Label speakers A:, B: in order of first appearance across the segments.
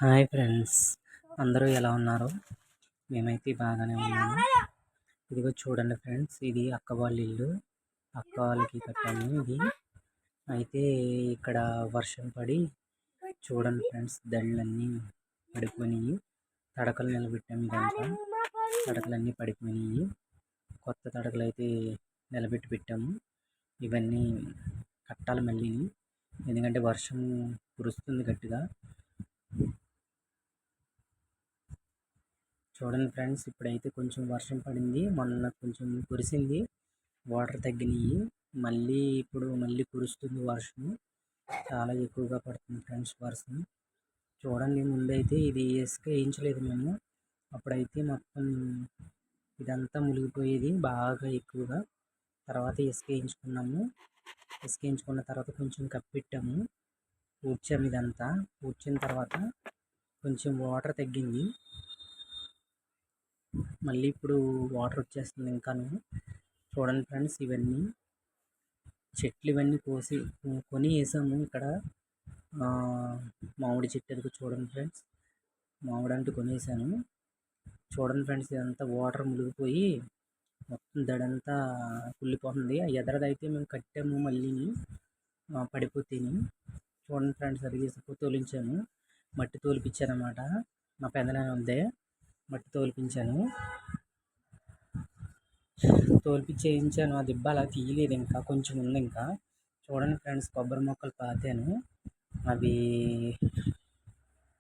A: Hi friends, అందరూ ఎలా ఉన్నారు? మేమైతే బాగానే ఉన్నాము. ఇదిగో చూడండి ఫ్రెండ్స్, ఇది అక్క వాళ్ళ ఇల్లు. అక్క వాళ్ళకి కట్టాము ఇది. అయితే ఇక్కడ వర్షం పడి చూడండి ఫ్రెండ్స్, దళ్ళన్నీ పడిపోయినాయి. తడకలు నిలబెట్టాము. ఇదంతా తడకలన్నీ పడిపోయినాయి. కొత్త తడకలు అయితే నిలబెట్టి పెట్టాము. ఇవన్నీ కట్టాలి మళ్ళీ, ఎందుకంటే వర్షం కురుస్తుంది గట్టిగా. చూడండి ఫ్రెండ్స్, ఇప్పుడైతే కొంచెం వర్షం పడింది. మొన్న కొంచెం కురిసింది, వాటర్ తగ్గినాయి. మళ్ళీ కురుస్తుంది వర్షం. చాలా ఎక్కువగా పడుతుంది ఫ్రెండ్స్ వర్షం. చూడండి, ముందైతే ఇది ఇసుక వేయించలేదు మేము. అప్పుడైతే మొత్తం ఇదంతా మునిగిపోయేది బాగా ఎక్కువగా. తర్వాత ఇసుక వేయించుకున్నాము. ఇసుక వేయించుకున్న తర్వాత కొంచెం కప్పెట్టాము, పూడ్చాము. ఇదంతా పూడ్చిన తర్వాత కొంచెం వాటర్ తగ్గింది. మళ్ళీ ఇప్పుడు వాటర్ వచ్చేస్తుంది ఇంకాను. చూడండి ఫ్రెండ్స్, ఇవన్నీ చెట్లు ఇవన్నీ కొని వేసాము ఇక్కడ. మామిడి చెట్టు ఎదుగు చూడండి ఫ్రెండ్స్, మామిడి అంటూ కొనేసాను. చూడండి ఫ్రెండ్స్, ఇదంతా వాటర్ మునిగిపోయి మొత్తం దడంతా కుళ్ళిపోతుంది. ఆ ఎదరదైతే మేము కట్టాము, మళ్ళీ పడిపోతేని. చూడండి ఫ్రెండ్స్, అది ఇసుక తోలించాను, మట్టి తోలిపించాను అన్నమాట. మా పెదనాన్న ఉందే మట్టి తోలిపించాను, తోలిపించేయించాను. ఆ దిబ్బ అలా తీయలేదు, ఇంకా కొంచెం ఉంది ఇంకా. చూడండి ఫ్రెండ్స్, కొబ్బరి మొక్కలు పాతాను. అవి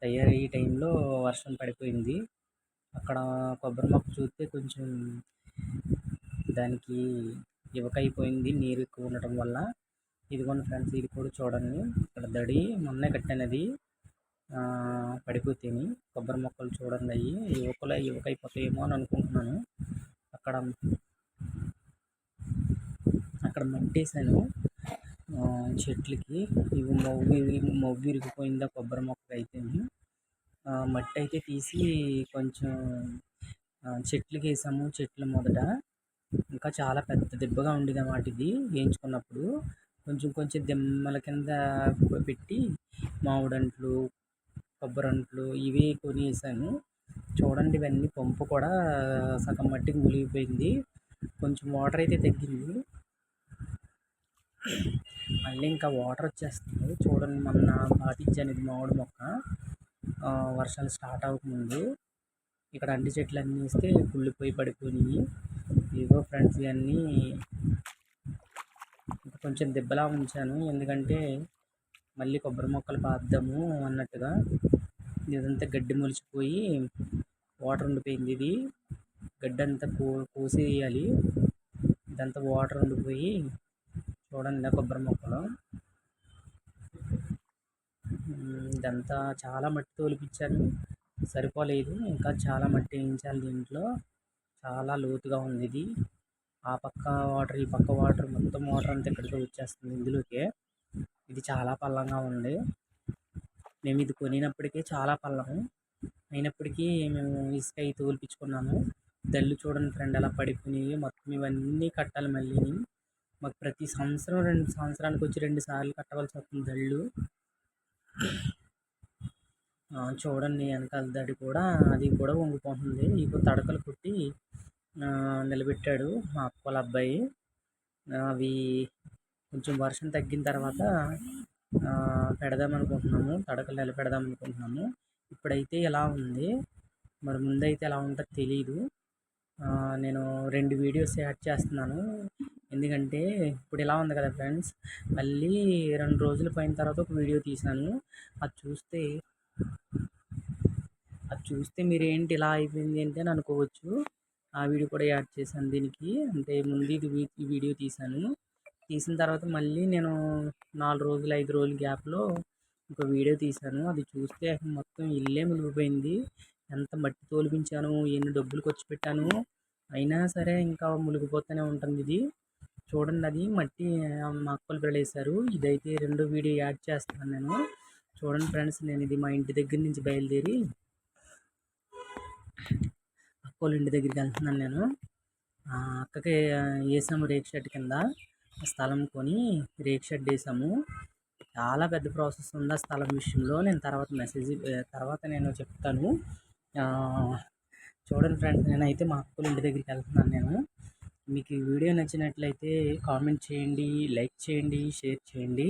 A: తయారయ్యే టైంలో వర్షం పడిపోయింది. అక్కడ కొబ్బరి మొక్క చూస్తే కొంచెం దానికి యువకైపోయింది నీరు ఎక్కువ ఉండటం వల్ల. ఇదిగోండి ఫ్రెండ్స్, ఇది కూడా చూడండి. ఇక్కడ దడి మొన్నే కట్టాను, అది పడిపోతేని. కొబ్బరి మొక్కలు చూడండి, అవి యువకైపోతాయేమో అని అనుకుంటున్నాను. అక్కడ మట్టేసాను చెట్లకి. ఇవి మొవ్వు ఇరిగిపోయింది ఆ కొబ్బరి మొక్కకి అయితే. మట్టి అయితే తీసి కొంచెం చెట్లకి వేసాము. చెట్లు మొదట ఇంకా చాలా పెద్ద దెబ్బగా ఉండేది అన్నమాట. ఇది వేయించుకున్నప్పుడు కొంచెం కొంచెం దిమ్మల కింద పెట్టి మామిడంట్లు, కొబ్బరంట్లు ఇవి కొని వేసాను. చూడండి, ఇవన్నీ పంపు కూడా సగం మట్టికి మునిగిపోయింది. కొంచెం వాటర్ అయితే తగ్గింది, మళ్ళీ ఇంకా వాటర్ వచ్చేస్తుంది. చూడండి, మొన్న పాటించాను ఇది మామిడి మొక్క వర్షాలు స్టార్ట్ అవ్వకముందు. ఇక్కడ అంటి చెట్లు అన్నీ వేస్తే కుళ్ళిపోయి పడిపోయినాయి. ఇదిగో ఫ్రెండ్స్, ఇవన్నీ కొంచెం దెబ్బలా ఉంచాను, ఎందుకంటే మళ్ళీ కొబ్బరి మొక్కలు పాద్దాము అన్నట్టుగా. ఇదంతా గడ్డి మొలిచిపోయి వాటర్ ఉండిపోయింది. ఇది గడ్డి అంతా కోసేయాలి. ఇదంతా వాటర్ ఉండిపోయి చూడండి కొబ్బరి మొక్కలు. ఇదంతా చాలా మట్టి తోలిపించాను, సరిపోలేదు. ఇంకా చాలా మట్టి వేయించాలి దీంట్లో. చాలా లోతుగా ఉంది ఇది. ఆ పక్క వాటర్, ఈ పక్క వాటర్, మొత్తం వాటర్ అంతా ఇక్కడికి వచ్చేస్తుంది ఇందులోకే. ఇది చాలా పల్లంగా ఉంది. మేము ఇది కొనినప్పటికీ చాలా పల్లం అయినప్పటికీ మేము ఇసుక అయి తోలిపించుకున్నాము. దళ్ళు చూడండి ఫ్రెండ్ ఎలా పడిపోయినాయి. మొత్తం ఇవన్నీ కట్టాలి మళ్ళీ. మాకు ప్రతి సంవత్సరం 2 సంవత్సరానికి వచ్చి 2 సార్లు కట్టవలసి వస్తుంది దళ్ళు. చూడండి, వెనకాల దడి కూడా, అది కూడా వంగిపోతుంది. ఇక తడకలు కొట్టి నిలబెట్టాడు మా అక్క వాళ్ళ అబ్బాయి. అవి కొంచెం వర్షం తగ్గిన తర్వాత పెడదాం అనుకుంటున్నాము, తడకలు నిలబెడదాం అనుకుంటున్నాము. ఇప్పుడైతే ఎలా ఉంది, మరి ముందైతే ఎలా ఉంటుందో తెలీదు. నేను 2 వీడియోస్ యాడ్ చేస్తున్నాను, ఎందుకంటే ఇప్పుడు ఇలా ఉంది కదా ఫ్రెండ్స్. మళ్ళీ 2 రోజులు పోయిన తర్వాత ఒక వీడియో తీశాను. అది చూస్తే మీరు ఏంటి ఇలా అయిపోయింది ఏంటి అని అనుకోవచ్చు. ఆ వీడియో కూడా యాడ్ చేశాను దీనికి. అంటే ముందు ఈ వీడియో తీసిన తర్వాత మళ్ళీ నేను 4 రోజులు 5 రోజుల గ్యాప్లో ఒక వీడియో తీశాను. అది చూస్తే మొత్తం ఇల్లే మునిగిపోయింది. ఎంత మట్టి తోలిపించాను, ఎన్ని డబ్బులు ఖర్చు పెట్టాను, అయినా సరే ఇంకా మునిగిపోతూనే ఉంటుంది ఇది. చూడండి, అది మట్టి మా అక్కలు పిల్లలేసారు. ఇదైతే 2వ వీడియో యాడ్ చేస్తాను నేను. చూడండి ఫ్రెండ్స్, నేను ఇది మా ఇంటి దగ్గర నుంచి బయలుదేరి అక్కోళ్ళ ఇంటి దగ్గరికి వెళ్తున్నాను నేను. అక్కకి వేసాము రేక్ షెడ్ కింద స్థలం కొని రేక్ షెడ్ వేసాము. చాలా పెద్ద ప్రాసెస్ ఉంది ఆ స్థలం విషయంలో. నేను తర్వాత నేను చెప్తాను. చూడండి ఫ్రెండ్స్, నేనైతే మా అక్కల ఇంటి దగ్గరికి వెళ్తున్నాను నేను. మీకు ఈ వీడియో నచ్చినట్లయితే కామెంట్ చేయండి, లైక్ చేయండి, షేర్ చేయండి.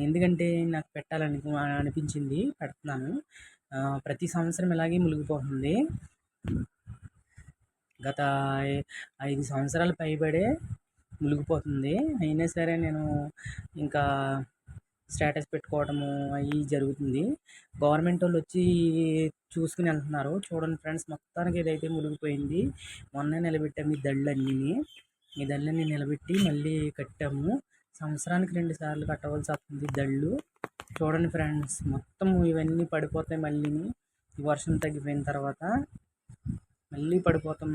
A: ఎందుకంటే నాకు అనిపించింది, పెడుతున్నాను. ప్రతి సంవత్సరం ఇలాగే మునిగిపోతుంది. గత 5 సంవత్సరాలు పైబడే మునిగిపోతుంది. అయినా సరే నేను ఇంకా స్టేటస్ పెట్టుకోవడము అవి జరుగుతుంది. గవర్నమెంట్ వాళ్ళు వచ్చి చూసుకుని వెళ్తున్నారు. చూడండి ఫ్రెండ్స్, మొత్తానికి ఏదైతే మునిగిపోయింది. మొన్నే నిలబెట్టాము ఈ దళ్ళని నిలబెట్టి మళ్ళీ కట్టాము. సంవత్సరానికి 2 సార్లు కట్టవలసి వస్తుంది దళ్ళు. చూడండి ఫ్రెండ్స్, మొత్తం ఇవన్నీ పడిపోతాయి. ఈ వర్షం తగ్గిపోయిన తర్వాత మళ్ళీ పడిపోతాం,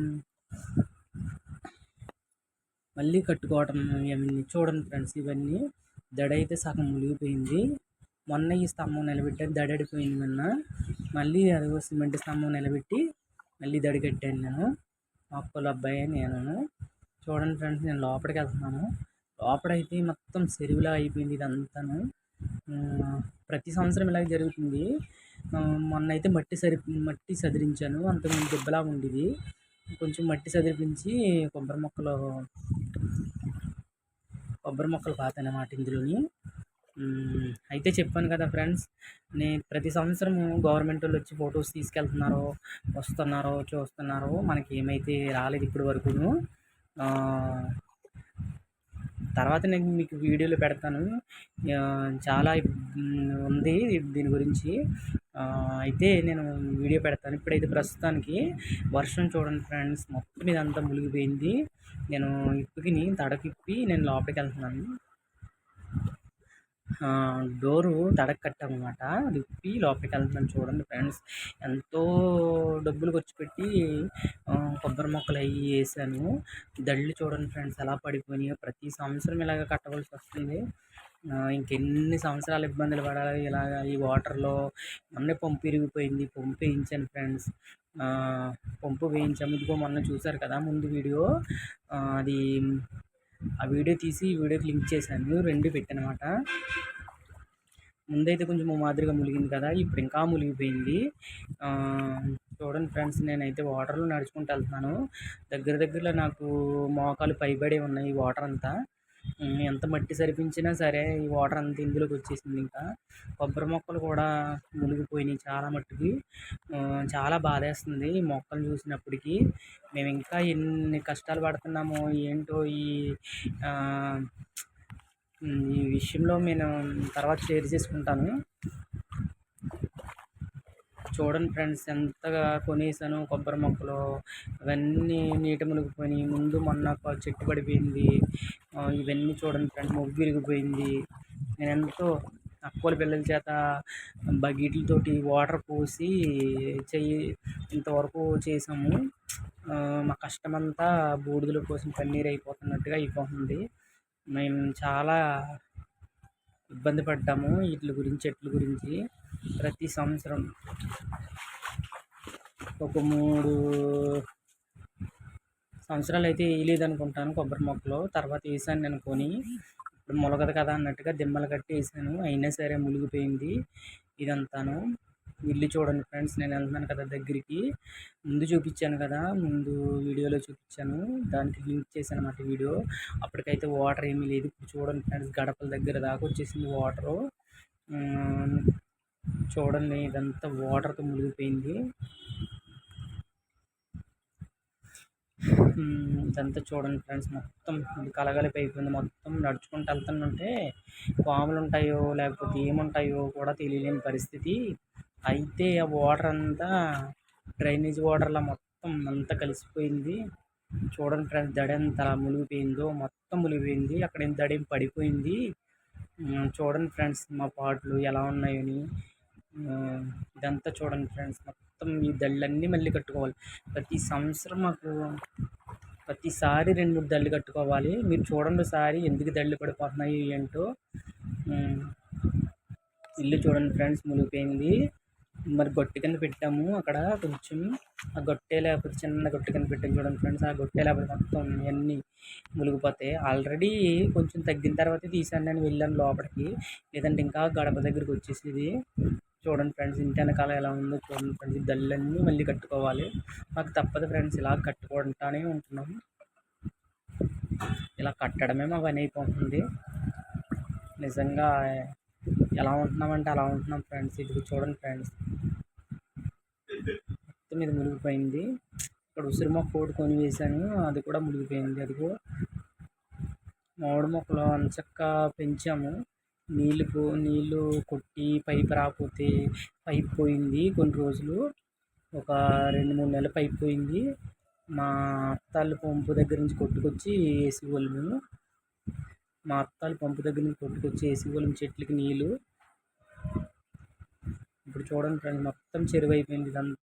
A: మళ్ళీ కట్టుకోవటం ఇవన్నీ. చూడండి ఫ్రెండ్స్, ఇవన్నీ దడైతే సగం మునిగిపోయింది. మొన్న ఈ స్తంభం నిలబెట్టాను, దడడిపోయింది. మళ్ళీ అదిగో సిమెంట్ స్తంభం నిలబెట్టి మళ్ళీ దడి కట్టాను నేను, మా అక్కల అబ్బాయి నేను. చూడండి ఫ్రెండ్స్, నేను లోపలికి వెళ్తున్నాను. లోపలైతే మొత్తం చెరువులా అయిపోయింది ఇదంతాను. ప్రతి సంవత్సరం ఇలాగ జరుగుతుంది. మొన్న అయితే మట్టి సదిరించాను. అంతకుముందు దెబ్బలా ఉండేది. కొంచెం మట్టి సదిరించి కొబ్బరి మొక్కలు పాతానమాట ఇందులోని. అయితే చెప్పాను కదా ఫ్రెండ్స్, నేను ప్రతి సంవత్సరము గవర్నమెంట్ వాళ్ళు వచ్చి ఫొటోస్ తీసుకెళ్తున్నారు, వస్తున్నారు, చూస్తున్నారు. మనకి ఏమైతే రాలేదు ఇప్పటి వరకును. తర్వాత నేను మీకు వీడియోలో పెడతాను. చాలా ఉంది దీని గురించి. అయితే నేను వీడియో పెడతాను. ఇప్పుడైతే ప్రస్తుతానికి వర్షం చూడండి ఫ్రెండ్స్, మొత్తం ఇదంతా మునిగిపోయింది. నేను తడకిప్పి నేను లోపలికి వెళ్తున్నాను. డోరు తడక కట్టామన్నమాట. అది ఇప్పి లోపలికి వెళ్తున్నాను. చూడండి ఫ్రెండ్స్, ఎంతో డబ్బులు ఖర్చు పెట్టి కొబ్బరి మొక్కలు అవి వేసాను. దళ్ళు చూడండి ఫ్రెండ్స్ ఎలా పడిపోయినాయో. ప్రతి సంవత్సరం ఇలాగ కట్టవలసి వస్తుంది. ఇంకెన్ని సంవత్సరాలు ఇబ్బందులు పడాలి ఇలాగ ఈ వాటర్లో. మొన్నే పంపు విరిగిపోయింది, పంపు వేయించాను ఫ్రెండ్స్. పంపు వేయించాము. ఇదిగో మొన్న చూసారు కదా ముందు వీడియో, అది ఆ వీడియో తీసి ఈ వీడియోకి లింక్ చేశాను. 2 పెట్టానమాట. ముందైతే కొంచెం మాదిరిగా మునిగింది కదా, ఇప్పుడు ఇంకా మునిగిపోయింది. చూడండి ఫ్రెండ్స్, నేనైతే వాటర్లో నడుచుకుంటూ వెళ్తున్నాను. దగ్గరలో నాకు మోకాలు పైబడి ఉన్నాయి ఈ వాటర్ అంతా. ఎంత మట్టి సరిపించినా సరే ఈ వాటర్ అంతా ఇందులోకి వచ్చేసింది. ఇంకా కొబ్బరి మొక్కలు కూడా మునిగిపోయినాయి చాలా మట్టుకి. చాలా బాధేస్తుంది ఈ మొక్కలు చూసినప్పటికీ. మేము ఇంకా ఎన్ని కష్టాలు పడుతున్నామో ఏంటో. ఈ విషయంలో నేను తర్వాత షేర్ చేసుకుంటాను. చూడండి ఫ్రెండ్స్, ఎంతగా కొనేసాను కొబ్బరి మొక్కలు. అవన్నీ నీట మునిగిపోయినాయి. మొన్న చెట్టు పడిపోయింది. ఇవన్నీ చూడండి ఫ్రెండ్స్, మొగ్గు విరిగిపోయింది. నేను ఎంతో అక్కుల పిల్లల చేత బకెట్లతోటి వాటర్ పోసి ఇంతవరకు చేసాము. మా కష్టమంతా బూడిదల కోసం కన్నీరు అయిపోతున్నట్టుగా అయిపోతుంది. మేము చాలా ఇబ్బంది పడ్డాము చెట్ల గురించి. ప్రతి సంవత్సరం ఒక 3 సంవత్సరాలు అయితే వేయలేదు అనుకుంటాను కొబ్బరి మొక్కలు. తర్వాత వేసాను నేను కొని. ఇప్పుడు మొలగదు కదా అన్నట్టుగా దిమ్మలు కట్టి వేసాను. అయినా సరే మునిగిపోయింది ఇదంతాను. ఇల్లు చూడండి ఫ్రెండ్స్, నేను వెళ్తున్నాను కదా దగ్గరికి. ముందు చూపించాను కదా, ముందు వీడియోలో చూపించాను, దానికి లింక్ చేశాను అన్నమాట వీడియో. అప్పటికైతే వాటర్ ఏమీ లేదు. ఇప్పుడు చూడండి ఫ్రెండ్స్, గడపల దగ్గర దాకా వచ్చేసింది వాటరు. చూడండి, ఇదంతా వాటర్తో మునిగిపోయింది. ఇదంతా చూడండి ఫ్రెండ్స్, మొత్తం కలగలిపి అయిపోయింది. మొత్తం నడుచుకుంటూ వెళ్తుంటే పాములు ఉంటాయో లేకపోతే ఏముంటాయో కూడా తెలియలేని పరిస్థితి. అయితే ఆ వాటర్ అంతా డ్రైనేజ్ వాటర్లో మొత్తం అంతా కలిసిపోయింది. చూడండి ఫ్రెండ్స్, దడి ఎంత మునిగిపోయిందో, మొత్తం మునిగిపోయింది. అక్కడ దడి పడిపోయింది. చూడండి ఫ్రెండ్స్, మా పాటలు ఎలా ఉన్నాయని. ఇదంతా చూడండి ఫ్రెండ్స్, మొత్తం ఈ దళ్ళన్నీ మళ్ళీ కట్టుకోవాలి. ప్రతి సంవత్సరం ప్రతిసారి 2-3 దళ్ళు కట్టుకోవాలి. మీరు చూడండి ఒకసారి ఎందుకు దళ్ళు పడిపోతున్నాయి ఏంటో. ఇల్లు చూడండి ఫ్రెండ్స్, మునిగిపోయింది. మరి గొట్టె కింద పెట్టాము అక్కడ కొంచెం. ఆ గొట్టె లేకపోతే చిన్న గొట్టె కింద పెట్టాము చూడండి ఫ్రెండ్స్. ఆ గొట్టె లేకపోతే మొత్తం ఇవన్నీ మునిగిపోతాయి. ఆల్రెడీ కొంచెం తగ్గిన తర్వాతే తీసాను, నేను వెళ్ళాను లోపలికి, లేదంటే ఇంకా గడప దగ్గరికి వచ్చేసేది. చూడండి ఫ్రెండ్స్, ఇంటి వెనకాల ఎలా ఉందో చూడండి ఫ్రెండ్స్. ఈ దళ్ళన్నీ మళ్ళీ కట్టుకోవాలి, మాకు తప్పదు ఫ్రెండ్స్, ఇలా కట్టుకుంటానే ఉంటున్నాం. ఇలా కట్టడమే మా పని అయిపోతుంది. నిజంగా ఎలా ఉంటున్నామంటే అలా ఉంటున్నాం ఫ్రెండ్స్. ఇది చూడండి ఫ్రెండ్స్, మొత్తం ఇది మునిగిపోయింది. ఇక్కడ ఉసిరి మొక్క ఒకటి కొని వేసాను, అది కూడా మునిగిపోయింది. అది కూడా మామిడి మొక్కలు అంచక్క పెంచాము, నీళ్ళు కొట్టి పైపు రాకపోతే, పైప్ పోయింది కొన్ని రోజులు, ఒక 2-3 నెలలు పైప్ పోయింది. మా అత్తాళ్ళు పంపు దగ్గర నుంచి కొట్టుకొచ్చి వేసేవాళ్ళు మేము. మా అత్తాళ్ళు పంపు దగ్గర నుంచి కొట్టుకొచ్చి వేసేవాళ్ళం చెట్లకి నీళ్ళు. ఇప్పుడు చూడండి ఫ్రెండ్స్, మొత్తం చెరువు అయిపోయింది ఇదంతా.